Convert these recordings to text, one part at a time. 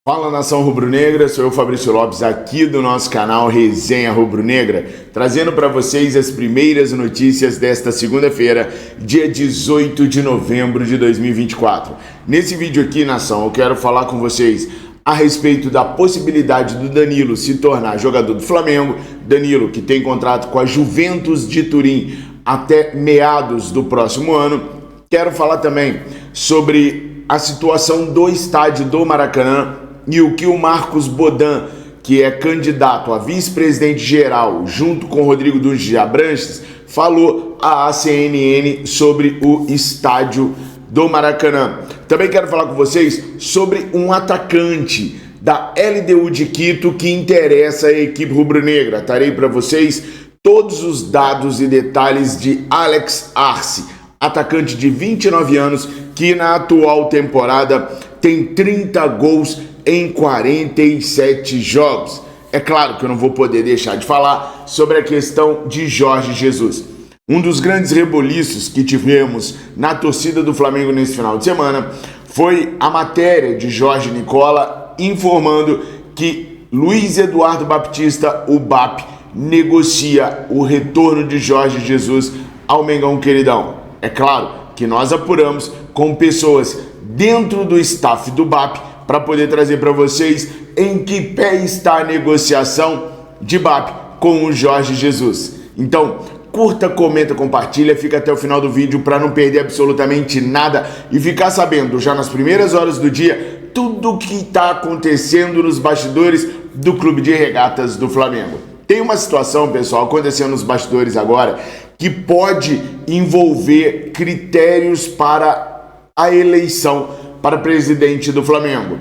Fala, nação rubro-negra, sou eu, Fabrício Lopes, aqui do nosso canal Resenha Rubro-Negra, trazendo para vocês as primeiras notícias desta segunda-feira, dia 18 de novembro de 2024. Nesse vídeo aqui, nação, eu quero falar com vocês a respeito da possibilidade do Danilo se tornar jogador do Flamengo. Danilo, que tem contrato com a Juventus de Turim até meados do próximo ano. Quero falar também sobre a situação do estádio do Maracanã e o que o Marcos Bodan, que é candidato a vice-presidente geral, junto com o Rodrigo Dunge de Abranches, falou à CNN sobre o estádio do Maracanã. Também quero falar com vocês sobre um atacante da LDU de Quito que interessa a equipe rubro-negra. Trarei para vocês todos os dados e detalhes de Alex Arce, atacante de 29 anos que na atual temporada tem 30 gols em 47 jogos. É claro que eu não vou poder deixar de falar sobre a questão de Jorge Jesus. Um dos grandes reboliços que tivemos na torcida do Flamengo nesse final de semana foi a matéria de Jorge Nicola informando que Luiz Eduardo Baptista, o BAP, negocia o retorno de Jorge Jesus ao Mengão Queridão. É claro que nós apuramos com pessoas dentro do staff do BAP para poder trazer para vocês em que pé está a negociação de BAP com o Jorge Jesus. Então, curta, comenta, compartilha, fica até o final do vídeo para não perder absolutamente nada e ficar sabendo já nas primeiras horas do dia tudo o que está acontecendo nos bastidores do Clube de Regatas do Flamengo. Tem uma situação, pessoal, acontecendo nos bastidores agora que pode envolver critérios para a eleição para presidente do Flamengo.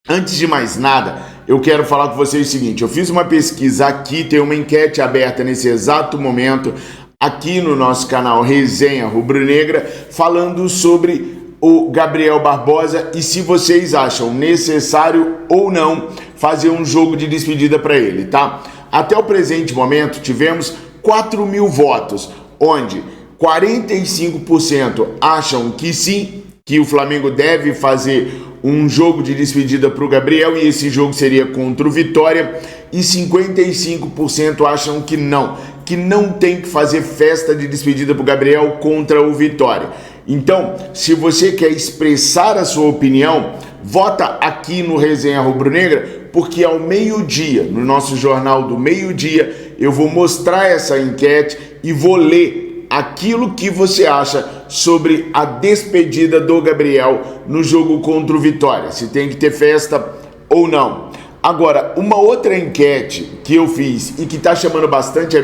Antes de mais nada, eu quero falar com vocês o seguinte: eu fiz uma pesquisa aqui, tem uma enquete aberta nesse exato momento aqui no nosso canal Resenha Rubro-Negra, falando sobre o Gabriel Barbosa e se vocês acham necessário ou não fazer um jogo de despedida para ele, tá? Até o presente momento tivemos 4.000 votos, onde 45% acham que sim, que o Flamengo deve fazer um jogo de despedida para o Gabriel e esse jogo seria contra o Vitória, e 55% acham que não tem que fazer festa de despedida para o Gabriel contra o Vitória. Então, se você quer expressar a sua opinião, vota aqui no Resenha Rubro-Negra, porque ao meio-dia, no nosso jornal do meio-dia, eu vou mostrar essa enquete e vou ler aquilo que você acha sobre a despedida do Gabriel no jogo contra o Vitória, se tem que ter festa ou não. Agora, uma outra enquete que eu fiz e que está chamando bastante a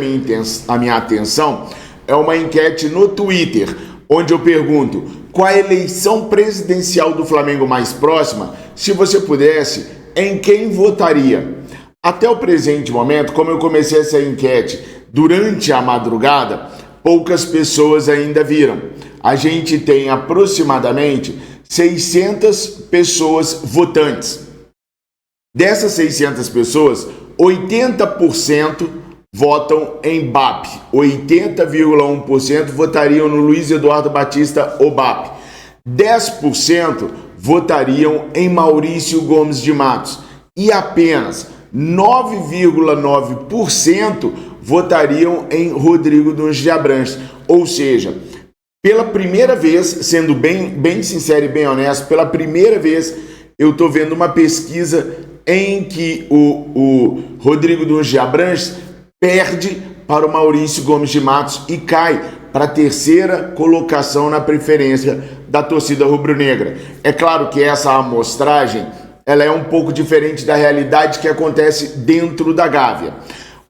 minha atenção é uma enquete no Twitter, onde eu pergunto: qual a eleição presidencial do Flamengo mais próxima? Se você pudesse, em quem votaria? Até o presente momento, como eu comecei essa enquete durante a madrugada, poucas pessoas ainda viram. A gente tem aproximadamente 600 pessoas votantes. Dessas 600 pessoas, 80% votam em BAP. 80,1% votariam no Luiz Eduardo Baptista, o BAP. 10% votariam em Maurício Gomes de Matos. E apenas 9,9% votariam em Rodrigo Dunge de Abranches. Ou seja, pela primeira vez, sendo bem sincero e bem honesto, pela primeira vez eu estou vendo uma pesquisa em que o Rodrigo Dunge de Abranches perde para o Maurício Gomes de Matos e cai para a terceira colocação na preferência da torcida rubro-negra. É claro que essa amostragem ela é um pouco diferente da realidade que acontece dentro da Gávea.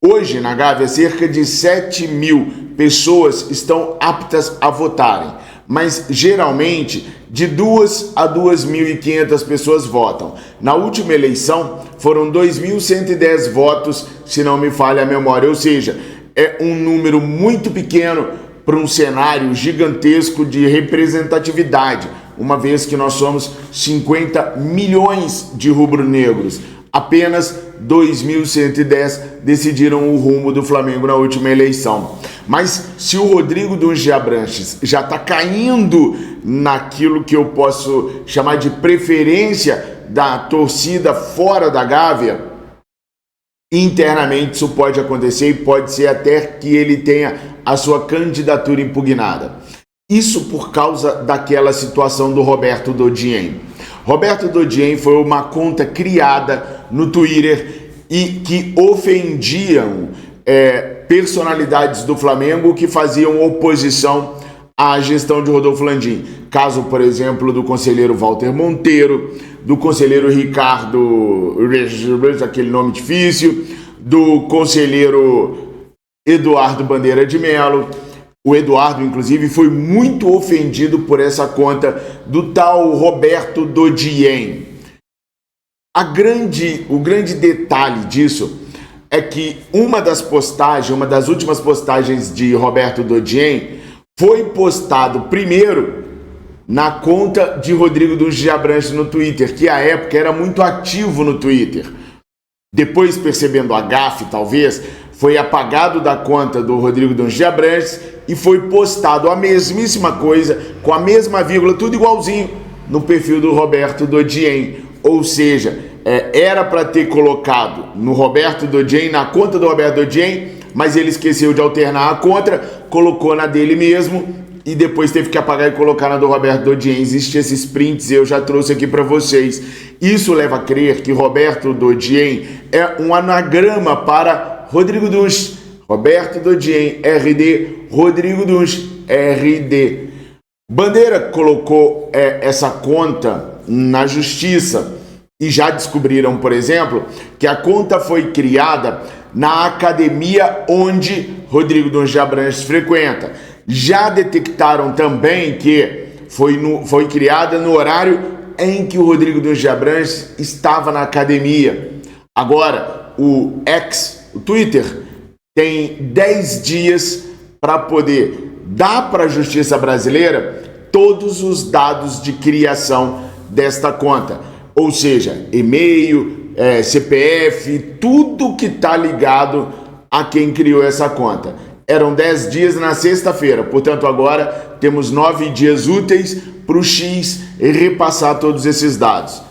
Hoje, na Gávea, cerca de 7.000 pessoas estão aptas a votarem, mas geralmente de 2 a 2.500 pessoas votam. Na última eleição foram 2.110 votos, se não me falha a memória, ou seja, é um número muito pequeno para um cenário gigantesco de representatividade, uma vez que nós somos 50 milhões de rubro-negros. Apenas 2.110 decidiram o rumo do Flamengo na última eleição. Mas se o Rodrigo Dunge de Abranches já está caindo naquilo que eu posso chamar de preferência da torcida fora da Gávea, internamente isso pode acontecer e pode ser até que ele tenha a sua candidatura impugnada. Isso por causa daquela situação do Roberto Dodien. Roberto Dodien foi uma conta criada no Twitter e que ofendiam personalidades do Flamengo que faziam oposição à gestão de Rodolfo Landim. Caso, por exemplo, do conselheiro Walter Monteiro, do conselheiro Ricardo, aquele nome difícil, do conselheiro Eduardo Bandeira de Melo. O Eduardo, inclusive, foi muito ofendido por essa conta do tal Roberto Dodien. O grande detalhe disso é que uma das últimas postagens de Roberto Dodien foi postado primeiro na conta de Rodrigo dos Diabranches no Twitter, que à época era muito ativo no Twitter. Depois, percebendo a gafe, talvez, foi apagado da conta do Rodrigo dos Diabranches e foi postado a mesmíssima coisa, com a mesma vírgula, tudo igualzinho, no perfil do Roberto Dodien. Ou seja, era para ter colocado no Roberto Dodien, na conta do Roberto Dodien, mas ele esqueceu de alternar a conta, colocou na dele mesmo e depois teve que apagar e colocar na do Roberto Dodien. Existem esses prints, eu já trouxe aqui para vocês. Isso leva a crer que Roberto Dodien é um anagrama para Rodrigo Dunst. Roberto Dodien, RD, Rodrigo Dunst, RD. Bandeira colocou essa conta na justiça e já descobriram, por exemplo, que a conta foi criada na academia onde Rodrigo Dunst Diabranches frequenta. Já detectaram também que foi criada no horário em que o Rodrigo Dunst Diabranches estava na academia. Agora, o Twitter, tem 10 dias para poder dar para a Justiça Brasileira todos os dados de criação desta conta. Ou seja, e-mail, CPF, tudo que está ligado a quem criou essa conta. Eram 10 dias na sexta-feira, portanto agora temos 9 dias úteis para o X repassar todos esses dados.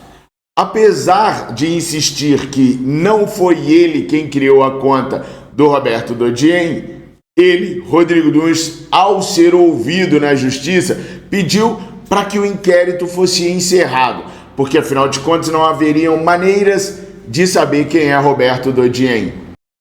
Apesar de insistir que não foi ele quem criou a conta do Roberto Dodien, ele, Rodrigo Dunst, ao ser ouvido na justiça, pediu para que o inquérito fosse encerrado, porque afinal de contas não haveriam maneiras de saber quem é Roberto Dodien.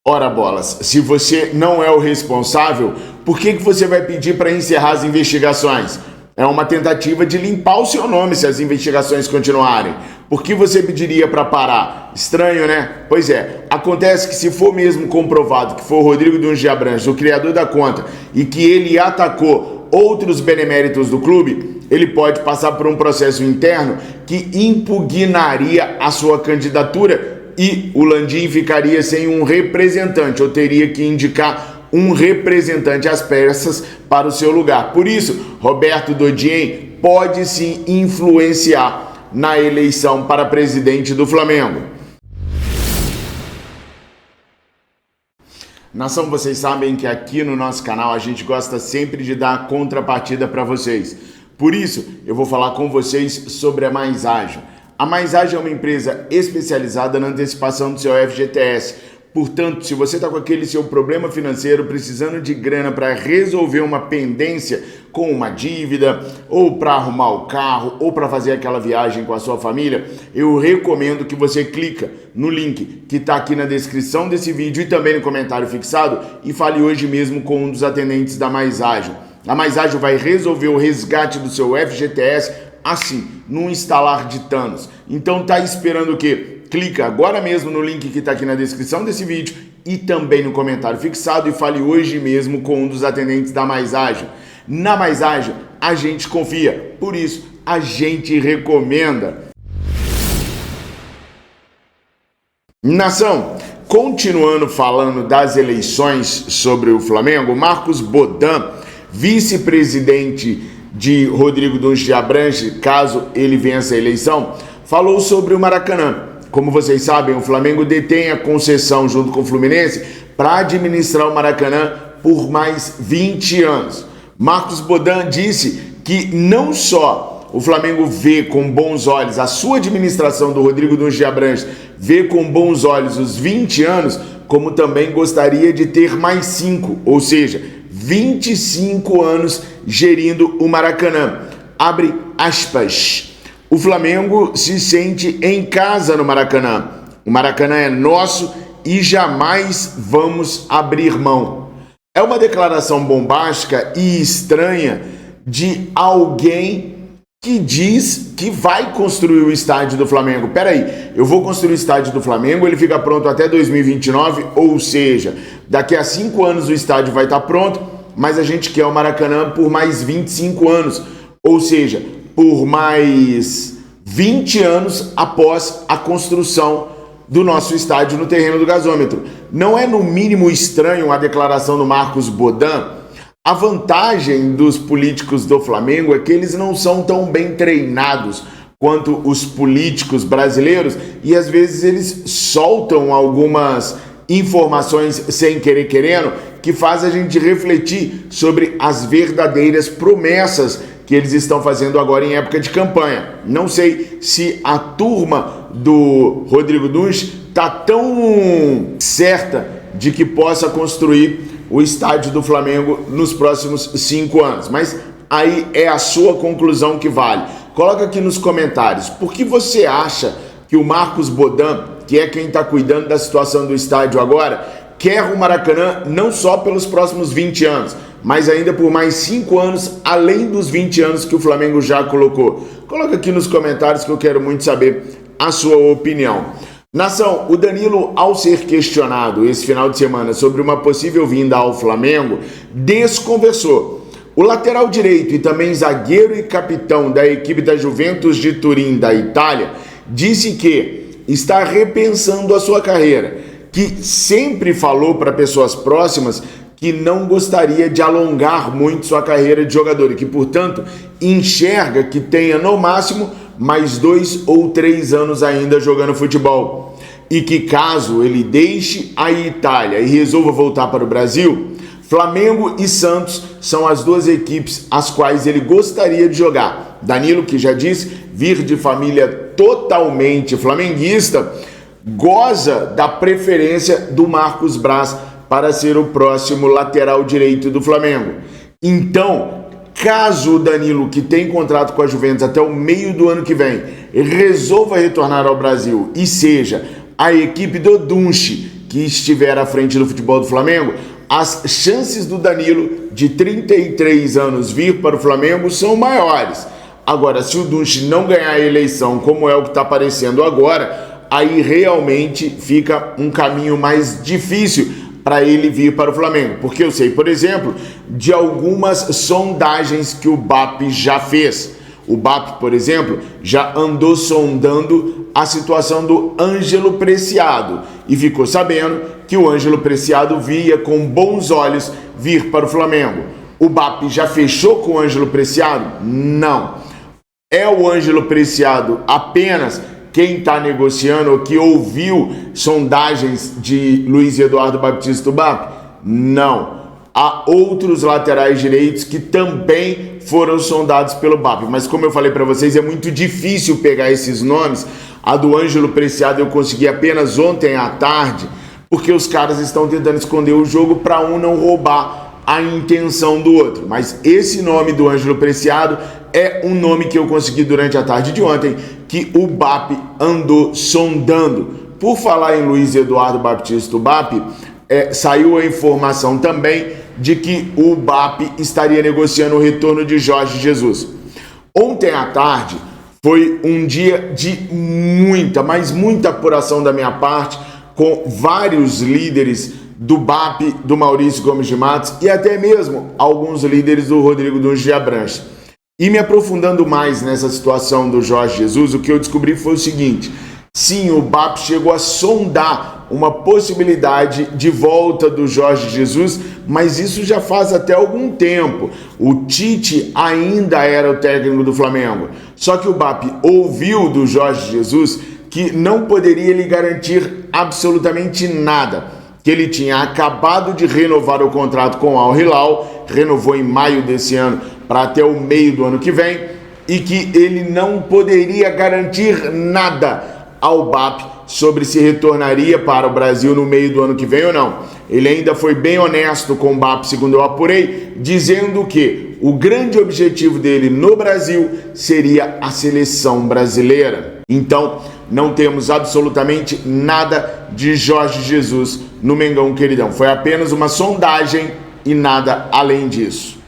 Ora bolas, se você não é o responsável, por que você vai pedir para encerrar as investigações? É uma tentativa de limpar o seu nome se as investigações continuarem. Por que você pediria para parar? Estranho, né? Pois é, acontece que se for mesmo comprovado que foi o Rodrigo Dunst Diabranches, o criador da conta, e que ele atacou outros beneméritos do clube, ele pode passar por um processo interno que impugnaria a sua candidatura e o Landim ficaria sem um representante, ou teria que indicar um representante às peças para o seu lugar. Por isso, Roberto Dodien pode sim influenciar na eleição para presidente do Flamengo. Nação, vocês sabem que aqui no nosso canal a gente gosta sempre de dar contrapartida para vocês. Por isso, eu vou falar com vocês sobre a Mais Ágil. A Mais Ágil é uma empresa especializada na antecipação do seu FGTS. Portanto, se você está com aquele seu problema financeiro, precisando de grana para resolver uma pendência com uma dívida, ou para arrumar o carro, ou para fazer aquela viagem com a sua família, eu recomendo que você clica no link que está aqui na descrição desse vídeo e também no comentário fixado e fale hoje mesmo com um dos atendentes da Mais Ágil. A Mais Ágil vai resolver o resgate do seu FGTS assim, num instalar de Thanos. Então tá esperando o quê? Clica agora mesmo no link que está aqui na descrição desse vídeo e também no comentário fixado e fale hoje mesmo com um dos atendentes da Mais Ágil. Na Mais Ágil, a gente confia, por isso a gente recomenda. Nação, continuando falando das eleições sobre o Flamengo, Marcos Bodan, vice-presidente de Rodrigo Dunst Diabranches, caso ele vença a eleição, falou sobre o Maracanã. Como vocês sabem, o Flamengo detém a concessão junto com o Fluminense para administrar o Maracanã por mais 20 anos. Marcos Bodan disse que não só o Flamengo vê com bons olhos, a sua administração do Rodrigo Dunche de Abranches vê com bons olhos os 20 anos, como também gostaria de ter mais 5, ou seja, 25 anos gerindo o Maracanã. Abre aspas. O Flamengo se sente em casa no Maracanã. O Maracanã é nosso e jamais vamos abrir mão. É uma declaração bombástica e estranha de alguém que diz que vai construir o estádio do Flamengo. Peraí, eu vou construir o estádio do Flamengo, ele fica pronto até 2029, ou seja, daqui a 5 anos o estádio vai estar pronto, mas a gente quer o Maracanã por mais 25 anos, ou seja, por mais 20 anos após a construção do nosso estádio no terreno do gasômetro. Não é no mínimo estranho a declaração do Marcos Bodan? A vantagem dos políticos do Flamengo é que eles não são tão bem treinados quanto os políticos brasileiros e às vezes eles soltam algumas informações sem querer querendo que faz a gente refletir sobre as verdadeiras promessas que eles estão fazendo agora em época de campanha. Não sei se a turma do Rodrigo Dunche está tão certa de que possa construir o estádio do Flamengo nos próximos 5 anos, mas aí é a sua conclusão que vale. Coloca aqui nos comentários, por que você acha que o Marcos Bodan, que é quem está cuidando da situação do estádio agora, quer o Maracanã não só pelos próximos 20 anos, mas ainda por mais 5 anos, além dos 20 anos que o Flamengo já colocou? Coloca aqui nos comentários que eu quero muito saber a sua opinião. Nação, o Danilo, ao ser questionado esse final de semana sobre uma possível vinda ao Flamengo, desconversou. O lateral direito e também zagueiro e capitão da equipe da Juventus de Turim da Itália disse que está repensando a sua carreira, que sempre falou para pessoas próximas que não gostaria de alongar muito sua carreira de jogador e que, portanto, enxerga que tenha no máximo mais 2 ou 3 anos ainda jogando futebol. E que caso ele deixe a Itália e resolva voltar para o Brasil, Flamengo e Santos são as duas equipes as quais ele gostaria de jogar. Danilo, que já disse, vir de família totalmente flamenguista, goza da preferência do Marcos Braz para ser o próximo lateral direito do Flamengo. Então, caso o Danilo, que tem contrato com a Juventus até o meio do ano que vem, resolva retornar ao Brasil e seja a equipe do Dunche que estiver à frente do futebol do Flamengo, as chances do Danilo, de 33 anos, vir para o Flamengo são maiores. Agora, se o Dunche não ganhar a eleição, como é o que está aparecendo agora, aí realmente fica um caminho mais difícil para ele vir para o Flamengo. Porque eu sei, por exemplo, de algumas sondagens que o BAP já fez. O BAP, por exemplo, já andou sondando a situação do Ângelo Preciado e ficou sabendo que o Ângelo Preciado via com bons olhos vir para o Flamengo. O BAP já fechou com o Ângelo Preciado? Não. É o Ângelo Preciado apenas quem está negociando ou que ouviu sondagens de Luiz Eduardo Baptista do BAP? Não. Há outros laterais direitos que também foram sondados pelo BAP, mas como eu falei para vocês, é muito difícil pegar esses nomes. A do Ângelo Preciado eu consegui apenas ontem à tarde, porque os caras estão tentando esconder o jogo para um não roubar a intenção do outro. Mas esse nome do Ângelo Preciado é um nome que eu consegui durante a tarde de ontem, que o BAP andou sondando. Por falar em Luiz Eduardo Baptista, o BAP, saiu a informação também de que o BAP estaria negociando o retorno de Jorge Jesus. Ontem à tarde foi um dia de muita, mas muita apuração da minha parte, com vários líderes do BAP, do Maurício Gomes de Matos e até mesmo alguns líderes do Rodrigo Dunche de Abranches. E me aprofundando mais nessa situação do Jorge Jesus, o que eu descobri foi o seguinte: sim, o BAP chegou a sondar uma possibilidade de volta do Jorge Jesus, mas isso já faz até algum tempo. O Tite ainda era o técnico do Flamengo. Só que o BAP ouviu do Jorge Jesus que não poderia lhe garantir absolutamente nada, que ele tinha acabado de renovar o contrato com o Al Hilal, renovou em maio desse ano para até o meio do ano que vem, e que ele não poderia garantir nada ao BAP sobre se retornaria para o Brasil no meio do ano que vem ou não. Ele ainda foi bem honesto com o BAP, segundo eu apurei, dizendo que o grande objetivo dele no Brasil seria a seleção brasileira. Então, não temos absolutamente nada de Jorge Jesus no Mengão Queridão. Foi apenas uma sondagem e nada além disso.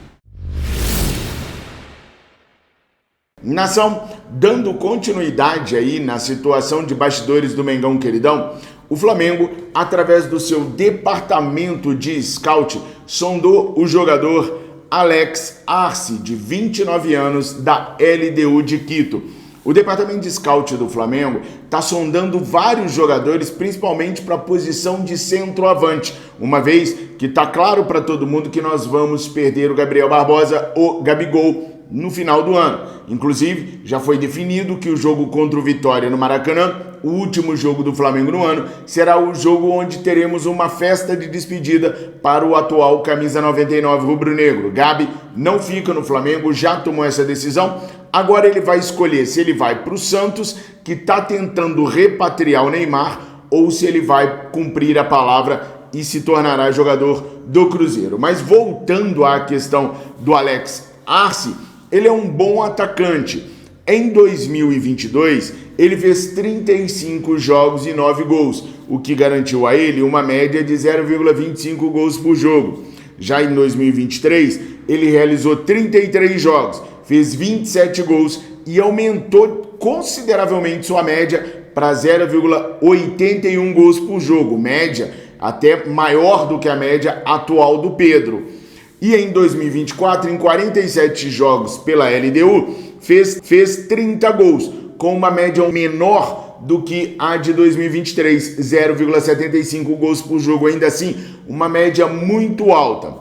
Nação, dando continuidade aí na situação de bastidores do Mengão Queridão, o Flamengo, através do seu departamento de scout, sondou o jogador Alex Arce, de 29 anos, da LDU de Quito. O departamento de scout do Flamengo está sondando vários jogadores, principalmente para a posição de centroavante, uma vez que está claro para todo mundo que nós vamos perder o Gabriel Barbosa, o Gabigol, no final do ano. Inclusive, já foi definido que o jogo contra o Vitória no Maracanã, o último jogo do Flamengo no ano, será o jogo onde teremos uma festa de despedida para o atual camisa 99 rubro-negro. Gabi não fica no Flamengo, já tomou essa decisão. Agora ele vai escolher se ele vai para o Santos, que está tentando repatriar o Neymar, ou se ele vai cumprir a palavra e se tornará jogador do Cruzeiro. Mas voltando à questão do Alex Arce, ele é um bom atacante. Em 2022, ele fez 35 jogos e 9 gols, o que garantiu a ele uma média de 0,25 gols por jogo. Já em 2023, ele realizou 33 jogos, fez 27 gols e aumentou consideravelmente sua média para 0,81 gols por jogo, média até maior do que a média atual do Pedro. E em 2024, em 47 jogos pela LDU, fez 30 gols, com uma média menor do que a de 2023, 0,75 gols por jogo, ainda assim, uma média muito alta.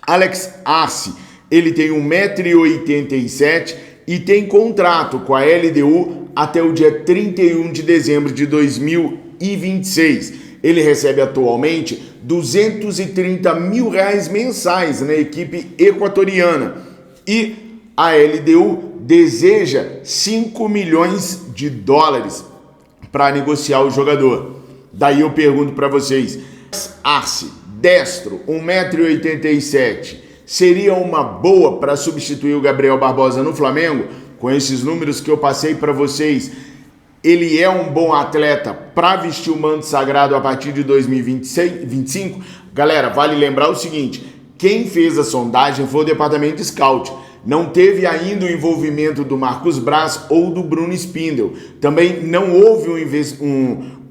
Alex Arce, ele tem 1,87 m e tem contrato com a LDU até o dia 31 de dezembro de 2026. Ele recebe atualmente R$230 mil mensais na equipe equatoriana e a LDU deseja $5 milhões para negociar o jogador. Daí eu pergunto para vocês, Arce, destro, 1,87 m, seria uma boa para substituir o Gabriel Barbosa no Flamengo? Com esses números que eu passei para vocês, ele é um bom atleta para vestir o manto sagrado a partir de 2025? Galera, vale lembrar o seguinte, quem fez a sondagem foi o departamento de scout. Não teve ainda o envolvimento do Marcos Braz ou do Bruno Spindel. Também não houve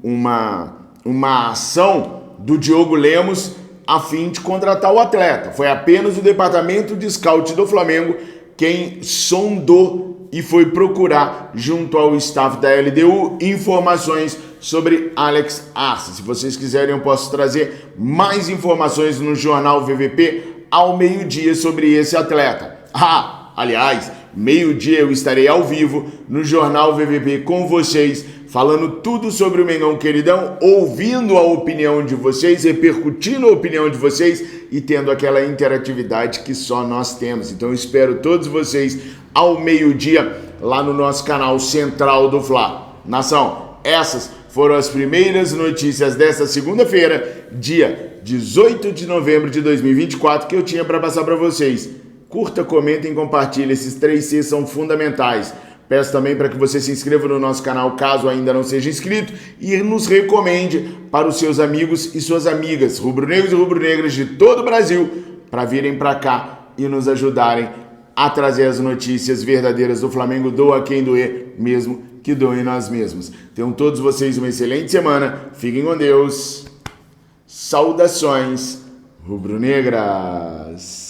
uma ação do Diogo Lemos a fim de contratar o atleta. Foi apenas o departamento de scout do Flamengo quem sondou e foi procurar, junto ao staff da LDU, informações sobre Alex Arce. Se vocês quiserem, eu posso trazer mais informações no Jornal VVP ao meio-dia sobre esse atleta. Aliás, meio-dia eu estarei ao vivo no Jornal VVP com vocês, falando tudo sobre o Mengão Queridão, ouvindo a opinião de vocês, repercutindo a opinião de vocês e tendo aquela interatividade que só nós temos. Então eu espero todos vocês ao meio-dia lá no nosso canal Central do Fla. Nação, essas foram as primeiras notícias desta segunda-feira, dia 18 de novembro de 2024, que eu tinha para passar para vocês. Curta, comentem e compartilhem, esses 3 Cs são fundamentais. Peço também para que você se inscreva no nosso canal, caso ainda não seja inscrito, e nos recomende para os seus amigos e suas amigas, rubro-negros e rubro-negras de todo o Brasil, para virem para cá e nos ajudarem a trazer as notícias verdadeiras do Flamengo. Doa quem doer, mesmo que doem nós mesmos. Tenham todos vocês uma excelente semana, fiquem com Deus, saudações rubro-negras.